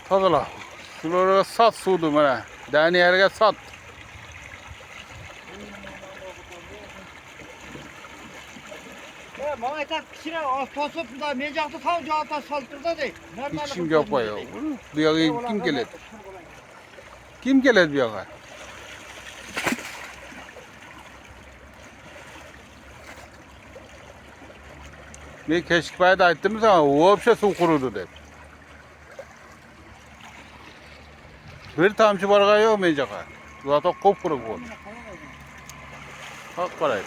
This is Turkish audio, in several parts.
Tadala. Şulara sat sudu mana. Dani yerge sat. Bana aytar kişine tosup da mecaktı tam cevapta saltırda değil. Hiç kim yapmıyor. Bu yağı kim gelir? Kim gelir bu yağı? Ben keşkipayı da ayttım sana, o bir şey su kurudu dedi. Bir tamcı barga yok meycaka. Zaten kop kuru bu. Hak parayı.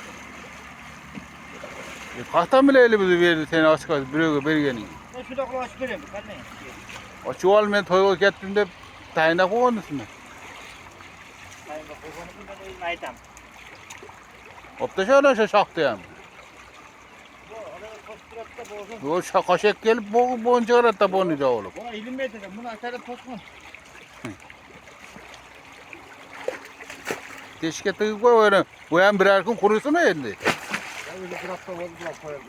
Kahtan bile elimizi verdi seni açık açık bir bergeni. Ben şurada kulaç vereyim. Ben ne? Açı ol men toyga kettim de tayına koyuyorsun. Sayın bak o konuda ben elini aytam. Opta şöyle şaktı yani. Bu arada tosturakta bozun. O şakaşek gelip bonca aratta bonca oğlum. Buna ilim verdim. Bunu atarım tosma. Teşke tığı koy öyle. Bu yan birer gün kurusun mu endi? Ya öyle bırakta oldu da koyalım.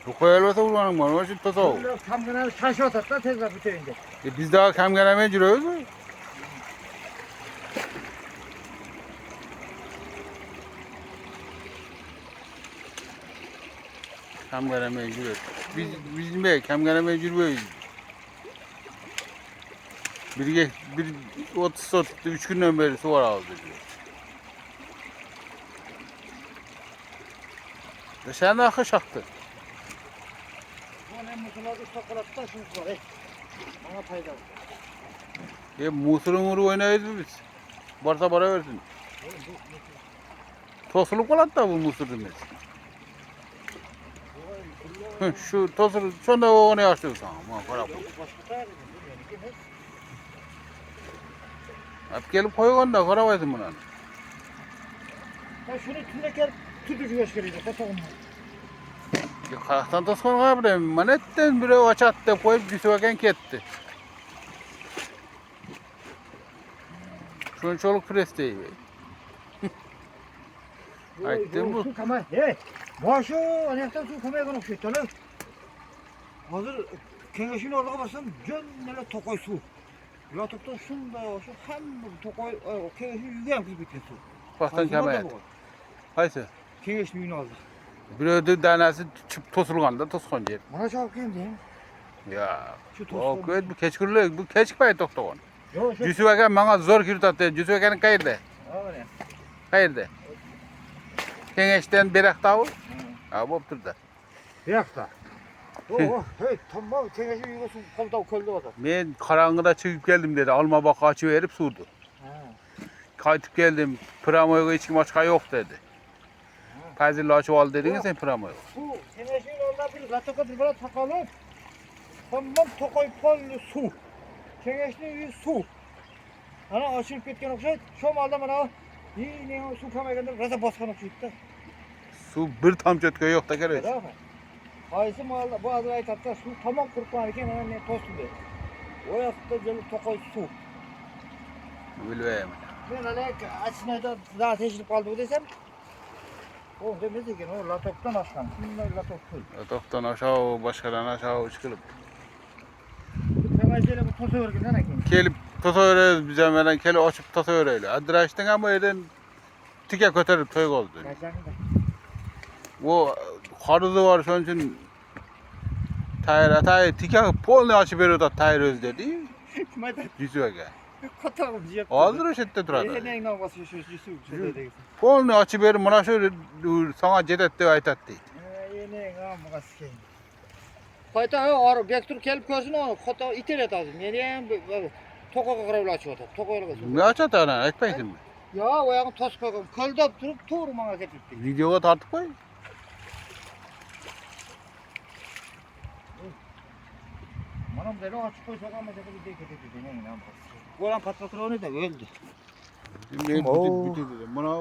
Bu koyalmasa ulanım var. O şimdi tasa o. Tam gene taş atat da tezgah bitirinde. Biz daha kam gelemeye giriyoruz mu? Kam gelemeye giriyoruz. Biz mi kam gelemeye giriyoruz. Bir 30 3 günden beri su var aldı diyor. Sen de akış aktı. Bu ne musular usta kalatta şunu var. Bana fayda var. Musurun uğru oynayız mı biz? Varsa para versin. Tosuluk olan da bu musur demez. Şu tosur, şunda o ne açtı sana? Ama para bu. Hep gelip koyuyor da para versin buna. Ben şunu tüneker tüdücü göstereceğim. Fotoğrafını. Kayaktan toskon kaybedeyim. Manetten biri açattı koyup güsüveken ketti. Şunun çoluk presteyi. Ayttım bu. Su kama. Evet. Başı anahtar su kamaya konuşuyor. Tanı. Hazır kengeşin orada basam cönnele tokoy su. Ya topta şunda şu hem tokoy kengeşin yüzden kız bitiyor su. Baktan kamaya. Hayse. Kengeşin yüzünü aldı. Bir ödü danası tosulganda toskon yer. Bana çabuk geldi diyeyim. Ya. Şu O tosun. köy bu keçkürlük bu keçkipay toktoğun. Yok şu. Cüsüveken bana zor kirtattı. Cüsüvekenin kayırdı. Öyle. Kayırdı. Kengeşten berak davul. Ha bop durdu. Bir dakika. Oh, hey, tamam. Kengeşin yüzünü su kolda kolda oldu. Ben karanlıkta çıkıp geldim dedi. Alma bak açı verip surdu. Kaytıp geldim. Pramoyga içki maçka yok dedi. Pazirli açı al dedin sen pramoyga. Su, kengeşin orada bir latoka bir bana takalım. Tamam tokoy pollu su. Kengeşin yüzü su. Ana açılıp ketken okşaydı. Şu malda bana yine o su kamaya geldi. Rasa baskan okşaydı. Su bir tam çötke yok da gerek. Değil mi? Kayısı malda bu adı ayet hatta su tamam kurtlanırken hemen ne tostu be. O yaptı canı tokoy su. Bilmeyim. Ben öyle açına da daha teşrif kaldı desem. O demedi ki o latoptan aslan. Şimdi latop full. Toktan aşağı başkadan aşağı çıkılıp. Hemen şöyle bu tosu örgün ne ki? Kelip tata öğreniyoruz bize veren keli açıp tata öğreyle. Adiraçtın ama eden tike köterip toyuk oldu. Kaçanı da. O karıdı var şunun için tayır tike polni açıp veriyor da tayır özledi. Kime Yüzüge. Katalım diyecek. Ağzını şette duradı. Ne inanması şu dedi. Polni açıp verir bana şöyle sana cedetti aytattı. Yine inanması ki. Kayta o bektur kelip körsün o kota itelet aldı. Nereye tokoga qarab açıyordu. Tokoga. Ne açat ana ekmeysin mi? Ya o yağın toz koyum. Köldöp durup tuğurmana getirdi. Videoga tartıp koy. Manam böyle açık koysak ama dedi bir de getirdi. Ne inanması. Oran patronu da öldü. Bütün buna